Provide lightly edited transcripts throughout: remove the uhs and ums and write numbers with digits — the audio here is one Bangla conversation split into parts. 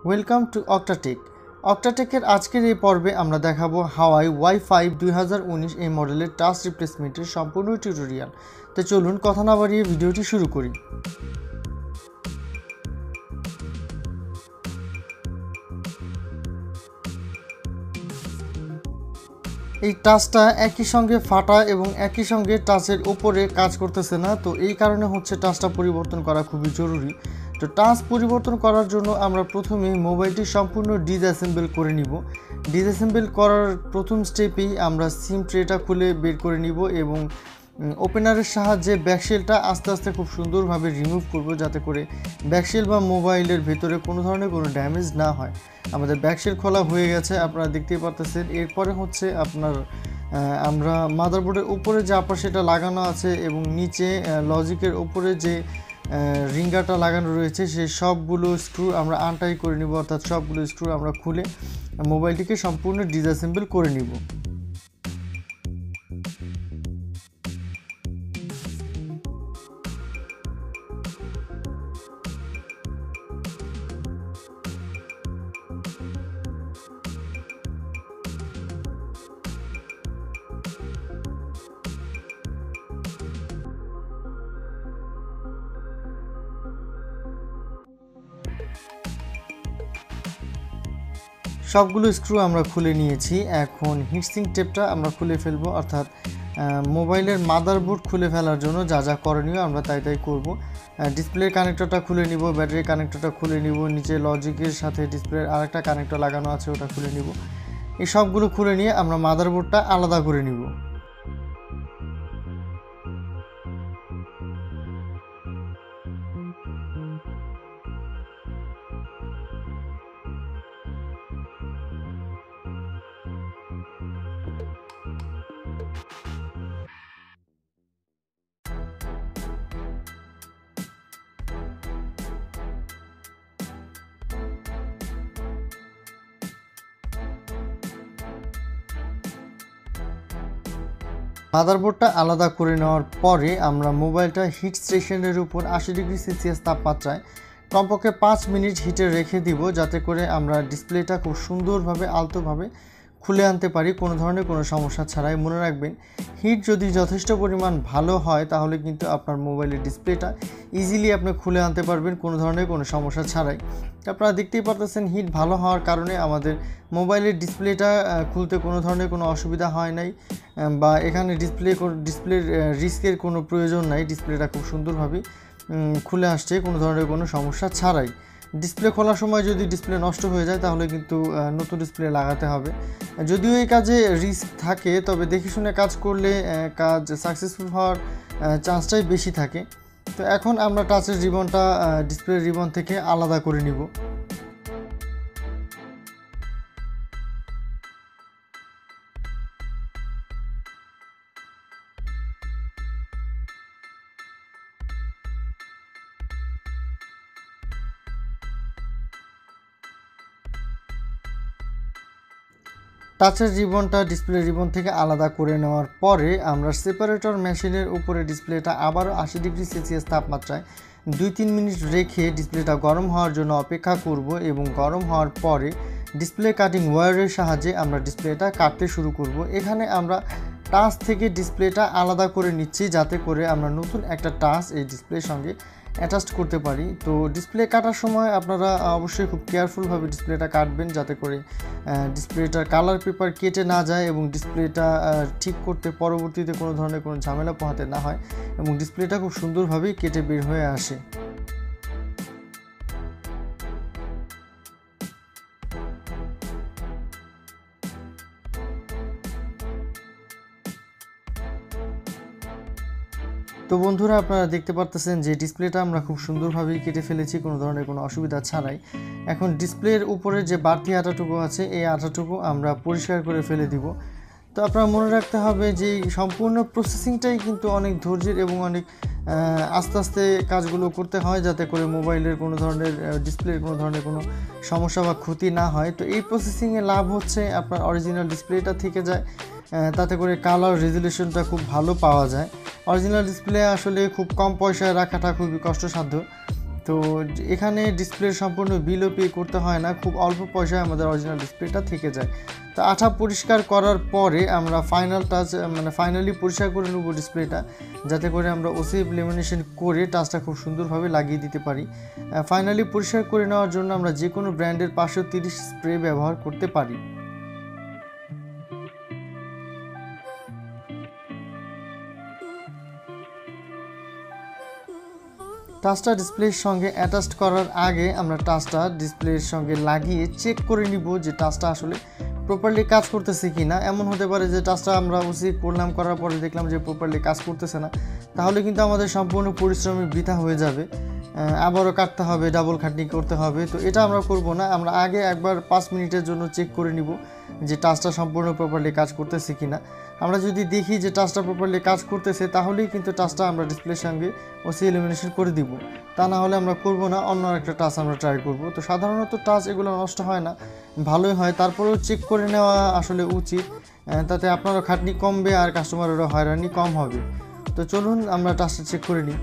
Welcome to অক্টাটেক। অক্টাটেকের আজকের এই পর্বে আমরা দেখাবো হাওয়াই ওয়াই-5 2019 এই মডেলের টাচ রিপ্লেসমেন্টের সম্পূর্ণ টিউটোরিয়াল। তো চলুন কথা না বাড়িয়ে ভিডিওটি শুরু করি। এই টাচটা একই সঙ্গে ফাটা এবং একই সঙ্গে টাচের উপরে কাজ করতেছে না, তো এই কারণে হচ্ছে টাচটা পরিবর্তন করা খুবই জরুরি। তো টাচ পরিবর্তন করার জন্য আমরা প্রথমে মোবাইলটি সম্পূর্ণ ডিসঅ্যাসেম্বল করে নিব। ডিসঅ্যাসেম্বল করার প্রথম স্টেপেই আমরা সিম ট্রেটা খুলে বের করে নিব এবং ওপেনারের সাহায্যে ব্যাকশেলটা আস্তে আস্তে খুব সুন্দরভাবে রিমুভ করব, যাতে করে ব্যাকশেল বা মোবাইলের ভেতরে কোনো ধরনের কোনো ড্যামেজ না হয়। আমাদের ব্যাকশেল খোলা হয়ে গেছে, আপনারা দেখতেই পাচ্ছেন। এরপরে হচ্ছে আমরা মাদারবোর্ডের উপরে যে আপার সেটা লাগানো আছে এবং নিচে লজিকের উপরে যে রিঙ্গারটা লাগানো রয়েছে সেই সবগুলো স্ক্রু আমরা আনটাই করে নিব, অর্থাৎ সবগুলো স্ক্রু আমরা খুলে মোবাইলটিকে সম্পূর্ণ ডিসঅ্যাসেম্বল করে নিব। সবগুলো স্ক্রু আমরা খুলে নিয়েছি। এখন হিটসিঙ্ক টেপটা আমরা খুলে ফেলবো, অর্থাৎ মোবাইলের মাদারবোর্ড খুলে ফেলার জন্য যা যা করণীয় আমরা তাই করব। ডিসপ্লের কানেক্টরটা খুলে নিব, ব্যাটারি কানেক্টরটা খুলে নিব, নিচে লজিকের সাথে ডিসপ্লের আরেকটা কানেক্টর লাগানো আছে ওটা খুলে নিব। এই সবগুলো খুলে নিয়ে আমরা মাদারবোর্ডটা আলাদা করে নিব। মাদারবোর্ডটা আলাদা করে নেওয়ার পরে আমরা মোবাইলটা হিট স্টেশনের উপর 80°C তাপমাত্রায় কমপক্ষে 5 মিনিট হিটে রেখে দিব, যাতে করে আমরা ডিসপ্লেটা খুব সুন্দরভাবে আলতোভাবে খুলে আনতে পারি কোনো ধরনের কোনো সমস্যা ছাড়াই। মনে রাখবেন, হিট যদি যথেষ্ট পরিমাণ ভালো হয় তাহলে কিন্তু আপনার মোবাইলের ডিসপ্লেটা ইজিলি আপনি খুলে আনতে পারবেন কোনো ধরনের কোনো সমস্যা ছাড়াই। আপনারা দেখতেই পারতেছেন হিট ভালো হওয়ার কারণে আমাদের মোবাইলের ডিসপ্লেটা খুলতে কোনো ধরনের কোনো অসুবিধা হয় নাই, বা এখানে ডিসপ্লের রিস্কের কোনো প্রয়োজন নাই। ডিসপ্লেটা খুব সুন্দরভাবে খুলে আসছে কোনো ধরনের কোনো সমস্যা ছাড়াই। ডিসপ্লে খোলার সময় যদি ডিসপ্লে নষ্ট হয়ে যায় তাহলে কিন্তু নতুন ডিসপ্লে লাগাতে হবে। যদিও এই কাজে রিস্ক থাকে, তবে দেখে শুনে কাজ করলে কাজ সাকসেসফুল হওয়ার চান্সটাই বেশি থাকে। তো এখন আমরা টাচের রিবনটা ডিসপ্লের রিবন থেকে আলাদা করে নিব। টাচের রিবনটা ডিসপ্লে রিবন থেকে আলাদা করে নেওয়ার পরে আমরা সেপারেটর মেশিনের উপরে ডিসপ্লেটা আবারও 80°C তাপমাত্রায় 2-3 মিনিট রেখে ডিসপ্লেটা গরম হওয়ার জন্য অপেক্ষা করব এবং গরম হওয়ার পরে ডিসপ্লে কাটিং ওয়্যারের সাহায্যে আমরা ডিসপ্লেটা কাটতে শুরু করব। এখানে আমরা টাচ থেকে ডিসপ্লেটা আলাদা করে নিচ্ছি, যাতে করে আমরা নতুন একটা টাচ এই ডিসপ্লের সঙ্গে অ্যাটাচ করতে পারি। তো ডিসপ্লে কাটার সময় আপনারা অবশ্যই খুব কেয়ারফুলভাবে ডিসপ্লেটা কাটবেন, যাতে করে ডিসপ্লেটার কালার পেপার কেটে না যায় এবং ডিসপ্লেটা ঠিক করতে পরবর্তীতে কোনো ধরনের কোনো ঝামেলা পোহাতে না হয় এবং ডিসপ্লেটা খুব সুন্দরভাবেই কেটে বের হয়ে আসে। তো বন্ধুরা, আপনারা দেখতে পারতেছেন যে ডিসপ্লেটা আমরা খুব সুন্দরভাবেই কেটে ফেলেছি কোনো ধরনের কোনো অসুবিধা ছাড়াই। এখন ডিসপ্লের উপরে যে বাড়তি আঠাটুকু আছে এই আঠাটুকু আমরা পরিষ্কার করে ফেলে দিব। তো আপনারা মনে রাখতে হবে যে সম্পূর্ণ প্রসেসিংটাই কিন্তু অনেক ধৈর্যের এবং অনেক আস্তে আস্তে কাজগুলো করতে হয়, যাতে করে মোবাইলের কোনো ধরনের ডিসপ্লের কোনো ধরনের কোনো সমস্যা বা ক্ষতি না হয়। তো এই প্রসেসিংয়ে লাভ হচ্ছে আপনার অরিজিনাল ডিসপ্লেটা থেকে যায়, তাতে করে কালার রেজুলেশনটা খুব ভালো পাওয়া যায়। অরিজিনাল ডিসপ্লে আসলে খুব কম পয়সায় রাখাটা খুবই কষ্টসাধ্য। তো এখানে ডিসপ্লের সম্পূর্ণ বিলও পে করতে হয় না, খুব অল্প পয়সায় আমাদের অরিজিনাল ডিসপ্লেটা থেকে যায়। তো আঠা পরিষ্কার করার পরে আমরা ফাইনাল টাচ মানে ফাইনালি পরিষ্কার করে নেব ডিসপ্লেটা, যাতে করে আমরা ওসিএফ লেমিনেশন করে টাচটা খুব সুন্দরভাবে লাগিয়ে দিতে পারি। ফাইনালি পরিষ্কার করে নেওয়ার জন্য আমরা যে কোনো ব্র্যান্ডের 530 স্প্রে ব্যবহার করতে পারি। টাচটা ডিসপ্লের সঙ্গে অ্যাটাচড করার আগে আমরা টাচটা ডিসপ্লের সঙ্গে লাগিয়ে চেক করে নিব যে টাচটা আসলে প্রপারলি কাজ করতেছে কি না। এমন হতে পারে যে টাচটা আমরা ওসিএফ করলাম, করার পরে দেখলাম যে প্রপারলি কাজ করতেছে না, তাহলে কিন্তু আমাদের সম্পূর্ণ পরিশ্রমী বৃথা হয়ে যাবে, আবারও কাটতে হবে, ডাবল খাটনি করতে হবে। তো এটা আমরা করব না, আমরা আগে একবার 5 মিনিটের জন্য চেক করে নিব যে টাচটা সম্পূর্ণ প্রপারলি কাজ করতেছে কি না। আমরা যদি দেখি যে টাচটা প্রপারলি কাজ করতেছে, তাহলেই কিন্তু টাচটা আমরা ডিসপ্লের সঙ্গে ওসি এলিমিনেশন করে দিব, তা না হলে আমরা করব না, অন্য একটা টাচ আমরা ট্রাই করব। তো সাধারণত টাচ এগুলো নষ্ট হয় না, ভালোই হয়, তারপরেও চেক করে নেওয়া আসলে উচিত, তাতে আপনারও খাটনি কমবে আর কাস্টমারেরও হয়রানি কম হবে। তো চলুন আমরা টাচটা চেক করে নিই।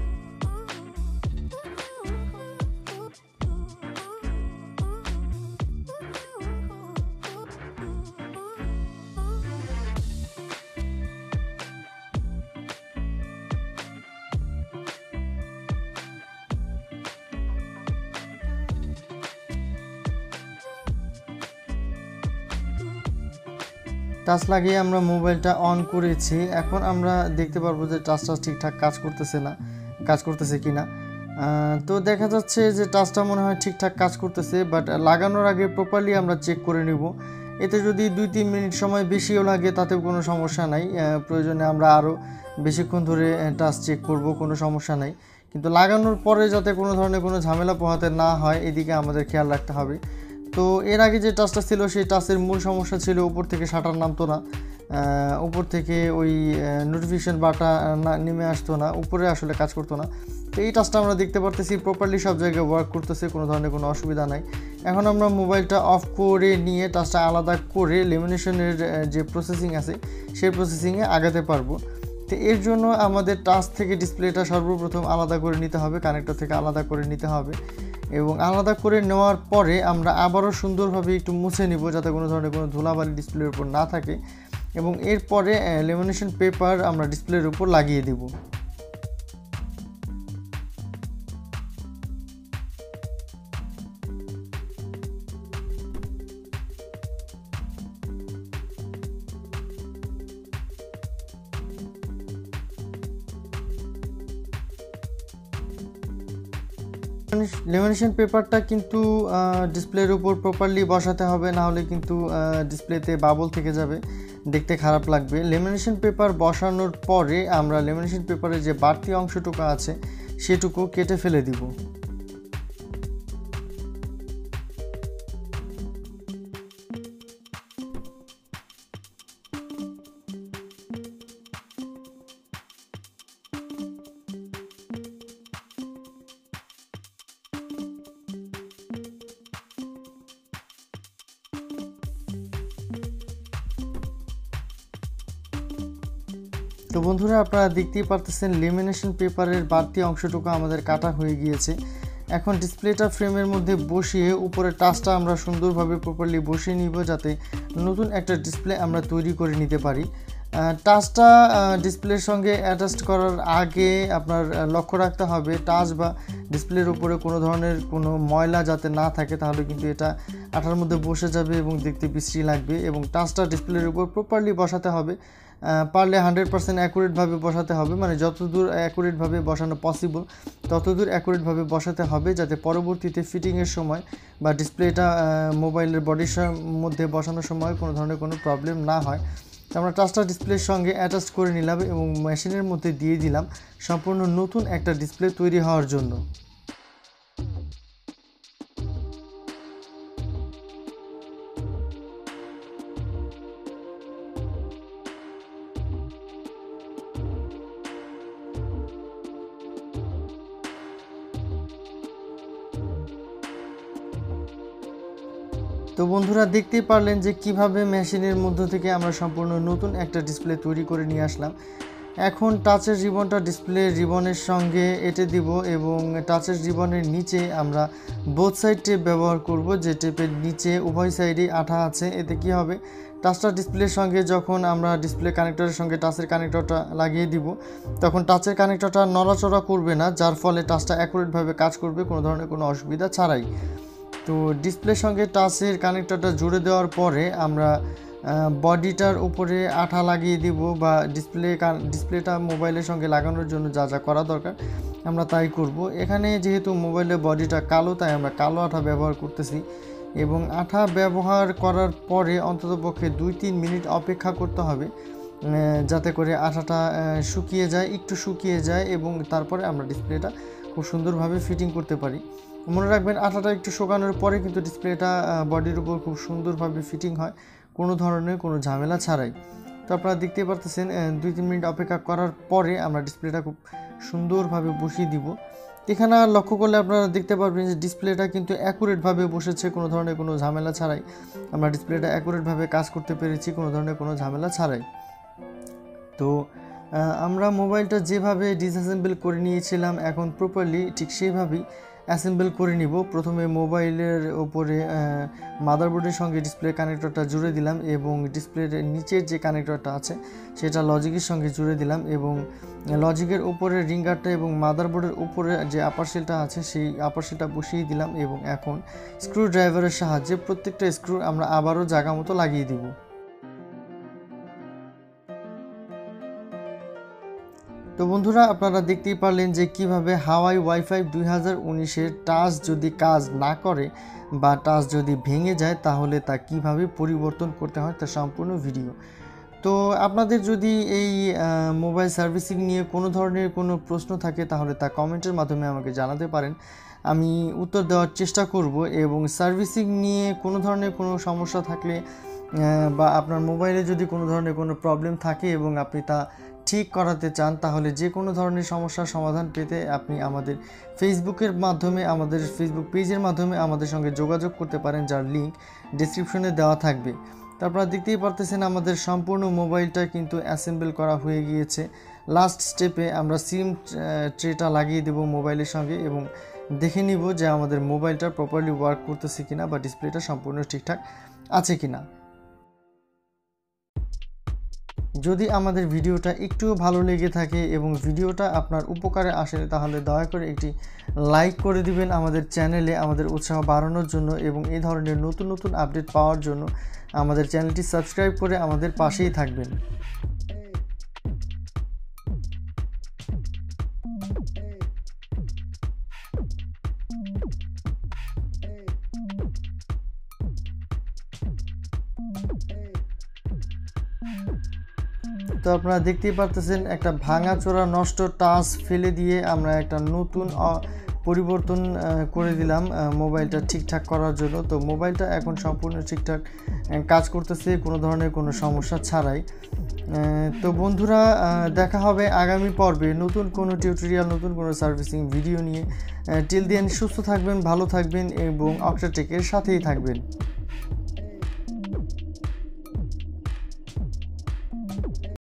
টাচ লাগিয়ে আমরা মোবাইলটা অন করেছি, এখন আমরা দেখতে পারবো যে টাচটা ঠিকঠাক কাজ করতেছে কিনা। তো দেখা যাচ্ছে যে টাচটা মনে হয় ঠিকঠাক কাজ করতেছে, বাট লাগানোর আগে প্রপারলি আমরা চেক করে নিব। এতে যদি 2-3 মিনিট সময় বেশিও লাগে তাতেও কোনো সমস্যা নাই, প্রয়োজনে আমরা আরও বেশিক্ষণ ধরে টাচ চেক করব, কোনো সমস্যা নাই। কিন্তু লাগানোর পরে যাতে কোনো ধরনের কোনো ঝামেলা পোহাতে না হয়, এদিকে আমাদের খেয়াল রাখতে হবে। তো এর আগে যে টাচটা ছিল সেই টাচের মূল সমস্যা ছিল উপর থেকে শাটার নামতো না, উপর থেকে ওই নোটিফিকেশন বাটা নেমে আসতো না, উপরে আসলে কাজ করতো না। তো এই টাচটা আমরা দেখতে পারতেছি প্রপারলি সব জায়গায় ওয়ার্ক করতেছে, কোনো ধরনের কোনো অসুবিধা নাই। এখন আমরা মোবাইলটা অফ করে নিয়ে টাচটা আলাদা করে লেমিনেশনের যে প্রসেসিং আছে সেই প্রসেসিংয়ে আগাতে পারবো। তো এর জন্য আমাদের টাচ থেকে ডিসপ্লেটা সর্বপ্রথম আলাদা করে নিতে হবে, কানেক্টর থেকে আলাদা করে নিতে হবে, এবং আলাদা করে নেওয়ার পরে আমরা আবারও সুন্দরভাবে একটু মুছে নিব যাতে কোনো ধরনের কোনো ধুলাবালি ডিসপ্লের উপর না থাকে, এবং এরপরে লেমিনেশন পেপার আমরা ডিসপ্লের উপর লাগিয়ে দেব। লেমিনেশন পেপারটা কিন্তু ডিসপ্লের উপর প্রপারলি বসাতে হবে, না হলে কিন্তু ডিসপ্লেতে বাবল থেকে যাবে, দেখতে খারাপ লাগবে। লেমিনেশন পেপার বসানোর পরে আমরা লেমিনেশন পেপারের যে বাড়তি অংশটুকু আছে সেটুকু কেটে ফেলে দিব। তো বন্ধুরা, আপনারা দেখতেই পারতেছেন লেমিনেশন পেপারের বাড়তি অংশটুকু আমাদের কাটা হয়ে গিয়েছে। এখন ডিসপ্লেটা ফ্রেমের মধ্যে বসিয়ে উপরে টাচটা আমরা সুন্দরভাবে প্রপারলি বসিয়ে নিব, যাতে নতুন একটা ডিসপ্লে আমরা তৈরি করে নিতে পারি। টাচটা ডিসপ্লের সঙ্গে অ্যাটাচড করার আগে আপনার লক্ষ্য রাখতে হবে টাচ বা ডিসপ্লের উপরে কোনো ধরনের কোনো ময়লা যাতে না থাকে, তাহলে কিন্তু এটা আঠার মধ্যে বসে যাবে এবং দেখতে বিশ্রী লাগবে। এবং টাচটা ডিসপ্লের উপর প্রপারলি বসাতে হবে, পারলে 100% অ্যাকুরেটভাবে বসাতে হবে, মানে যতদূর অ্যাকুরেটভাবে বসানো পসিবল ততদূর অ্যাকুরেটভাবে বসাতে হবে, যাতে পরবর্তীতে ফিটিংয়ের সময় বা ডিসপ্লেটা মোবাইলের বডির মধ্যে বসানোর সময় কোনো ধরনের কোনো প্রবলেম না হয়। আমরা টাচটা ডিসপ্লের সঙ্গে অ্যাটাচ করে নিলাম এবং মেশিনের মধ্যে দিয়ে দিলাম সম্পূর্ণ নতুন একটা ডিসপ্লে তৈরি হওয়ার জন্য। তো বন্ধুরা, দেখতেই পারলেন যে কিভাবে মেশিনের মধ্য থেকে আমরা সম্পূর্ণ নতুন একটা ডিসপ্লে তৈরি করে নিয়ে আসলাম। এখন টাচের রিবনটা ডিসপ্লে রিবনের সঙ্গে এঁটে দিব এবং টাচের রিবনের নিচে আমরা বোথ সাইড টেপ ব্যবহার করব, যে টেপের নিচে উভয় সাইডেই আঠা আছে। এতে কি হবে, টাচটা ডিসপ্লের সঙ্গে যখন আমরা ডিসপ্লে কানেক্টরের সঙ্গে টাচের কানেক্টরটা লাগিয়ে দিব তখন টাচের কানেক্টরটা নড়াচড়া করবে না, যার ফলে টাচটা অ্যাকুরেটভাবে কাজ করবে কোনো ধরনের কোনো অসুবিধা ছাড়াই। তো ডিসপ্লের সঙ্গে টাচের কানেক্টরটা জুড়ে দেওয়ার পরে আমরা বডিটার উপরে আঠা লাগিয়ে দিব বা ডিসপ্লেটা মোবাইলের সঙ্গে লাগানোর জন্য যা যা করা দরকার আমরা তাই করব। এখানে যেহেতু মোবাইলের বডিটা কালো তাই আমরা কালো আঠা ব্যবহার করতেছি এবং আঠা ব্যবহার করার পরে অন্ততপক্ষে 2-3 মিনিট অপেক্ষা করতে হবে যাতে করে আঠাটা শুকিয়ে যায়, একটু শুকিয়ে যায় এবং তারপরে আমরা ডিসপ্লেটা খুব সুন্দরভাবে ফিটিং করতে পারি। মনে রাখবেন আঠাটা একটু শুকানোর পরে কিন্তু ডিসপ্লেটা বডির উপর খুব সুন্দরভাবে ফিটিং হয় কোনো ধরনের কোনো ঝামেলা ছাড়াই। তো আপনারা দেখতে পারতেছেন 2-3 মিনিট অপেক্ষা করার পরে আমরা ডিসপ্লেটা খুব সুন্দরভাবে বসিয়ে দিব। এখানে লক্ষ্য করলে আপনারা দেখতে পারবেন যে ডিসপ্লেটা কিন্তু অ্যাকুরেটভাবে বসেছে কোনো ধরনের কোনো ঝামেলা ছাড়াই। আমরা ডিসপ্লেটা অ্যাকুরেটভাবে কাজ করতে পেরেছি কোনো ধরনের কোনো ঝামেলা ছাড়াই। তো আমরা মোবাইলটা যেভাবে ডিসঅ্যাসেম্বল করে নিয়েছিলাম এখন প্রপারলি ঠিক সেইভাবেই অ্যাসেম্বল করে নিব। প্রথমে মোবাইলের ওপরে মাদারবোর্ডের সঙ্গে ডিসপ্লে কানেক্টরটা জুড়ে দিলাম এবং ডিসপ্লের নিচের যে কানেক্টরটা আছে সেটা লজিকের সঙ্গে জুড়ে দিলাম এবং লজিকের উপরে রিঙ্গারটা এবং মাদারবোর্ডের উপরে যে আপার সেলটা আছে সেই আপার সেলটা বসিয়ে দিলাম এবং এখন স্ক্রু ড্রাইভারের সাহায্যে প্রত্যেকটা স্ক্রু আমরা আবারও জায়গা মতো লাগিয়ে দিব। তো বন্ধুরা আপনারা দেখতেই পারলেন যে কিভাবে হাওয়াই ওয়াইফাই 2019-এর টাচ যদি কাজ না করে বা টাচ যদি ভেঙে যায় তাহলে তা কিভাবে পরিবর্তন করতে হয় তার সম্পূর্ণ ভিডিও। তো আপনাদের যদি এই মোবাইল সার্ভিসিং নিয়ে কোনো ধরনের কোনো প্রশ্ন থাকে তাহলে তা কমেন্টের মাধ্যমে আমাকে জানাতে পারেন, আমি উত্তর দেওয়ার চেষ্টা করব। এবং সার্ভিসিং নিয়ে কোনো ধরনের কোনো সমস্যা থাকলে বা আপনার মোবাইলে যদি কোনো ধরনের কোনো প্রবলেম থাকে এবং আপনি তা ঠিক করাতে চান তাহলে যে কোনো ধরনের সমস্যার সমাধান পেতে আপনি আমাদের ফেসবুকের মাধ্যমে আমাদের ফেসবুক পেজের মাধ্যমে আমাদের সঙ্গে যোগাযোগ করতে পারেন, যার লিঙ্ক ডেসক্রিপশনে দেওয়া থাকবে। তো আপনারা দেখতেই পারতেছেন আমাদের সম্পূর্ণ মোবাইলটা কিন্তু অ্যাসেম্বল করা হয়ে গিয়েছে। লাস্ট স্টেপে আমরা সিম ট্রেটা লাগিয়ে দেব মোবাইলের সঙ্গে এবং দেখে নিব যে আমাদের মোবাইলটা প্রপারলি ওয়ার্ক করতেছে কিনা বা ডিসপ্লেটা সম্পূর্ণ ঠিকঠাক আছে কিনা। যদি আমাদের ভিডিওটা একটুও ভালো লেগে থাকে এবং ভিডিওটা আপনার উপকারে আসে তাহলে দয়া করে একটি লাইক করে দিবেন আমাদের চ্যানেলে আমাদের উৎসাহ বাড়ানোর জন্য এবং এই ধরনের নতুন নতুন আপডেট পাওয়ার জন্য আমাদের চ্যানেলটি সাবস্ক্রাইব করে আমাদের পাশেই থাকবেন। তো আপনারা দেখতেই পারতেছেন একটা ভাঙাচোরা নষ্ট টাচ ফেলে দিয়ে আমরা একটা নতুন পরিবর্তন করে দিলাম মোবাইলটা ঠিকঠাক করার জন্য। তো মোবাইলটা এখন সম্পূর্ণ ঠিকঠাক কাজ করতেছে কোনো ধরনের কোনো সমস্যা ছাড়াই। তো বন্ধুরা দেখা হবে আগামী পর্বে নতুন কোনো টিউটোরিয়াল নতুন কোনো সার্ভিসিং ভিডিও নিয়ে। টিল দেন সুস্থ থাকবেন, ভালো থাকবেন এবং অক্টাটেকের সাথেই থাকবেন।